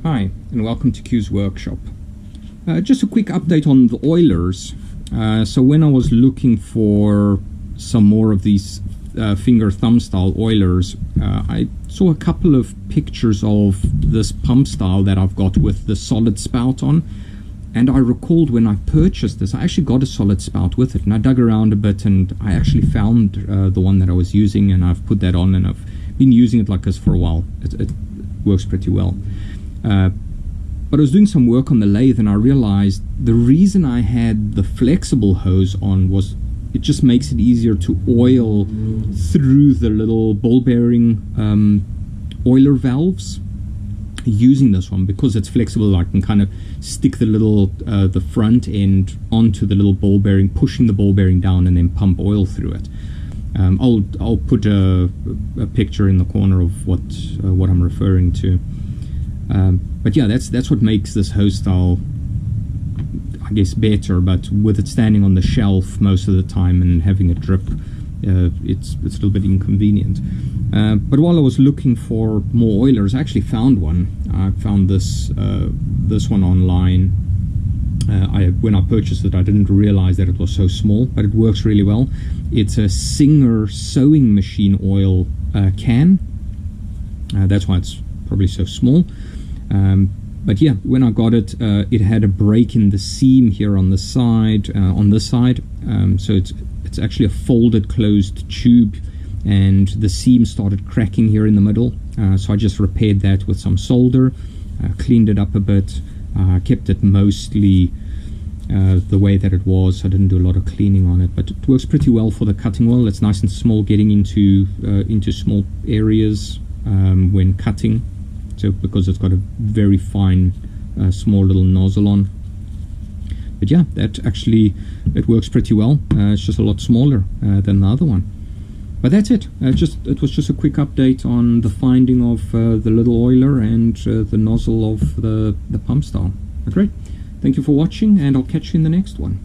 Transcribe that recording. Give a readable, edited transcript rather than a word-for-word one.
Hi, and welcome to Q's Workshop. Just a quick update on the oilers. So when I was looking for some more of these finger thumb style oilers, I saw a couple of pictures of this pump style that I've got with the solid spout on. And I recalled when I purchased this, I actually got a solid spout with it, and I dug around a bit and I actually found the one that I was using, and I've put that on and I've been using it like this for a while. It works pretty well. But I was doing some work on the lathe and I realized the reason I had the flexible hose on was it just makes it easier to oil through the little ball bearing oiler valves. Using this one, because it's flexible, I can kind of stick the little the front end onto the little ball bearing, pushing the ball bearing down, and then pump oil through it. I'll put a picture in the corner of what I'm referring to. But yeah, that's what makes this hose style, I guess, better. But with it standing on the shelf most of the time and having it drip, it's a little bit inconvenient. But while I was looking for more oilers, I actually found one. I found this one online. When I purchased it, I didn't realize that it was so small, but it works really well. It's a Singer sewing machine oil can. That's why it's probably so small. But yeah, when I got it, it had a break in the seam here on the side, on this side. So it's actually a folded closed tube, and the seam started cracking here in the middle. So I just repaired that with some solder, cleaned it up a bit, kept it mostly the way that it was. I didn't do a lot of cleaning on it, but it works pretty well for the cutting oil. It's nice and small, getting into small areas when cutting. So because it's got a very fine small little nozzle on. But yeah, that actually, it works pretty well. It's just a lot smaller than the other one. But that's it. It was just a quick update on the finding of the little oiler and the nozzle of the pump style. Great. Thank you for watching, and I'll catch you in the next one.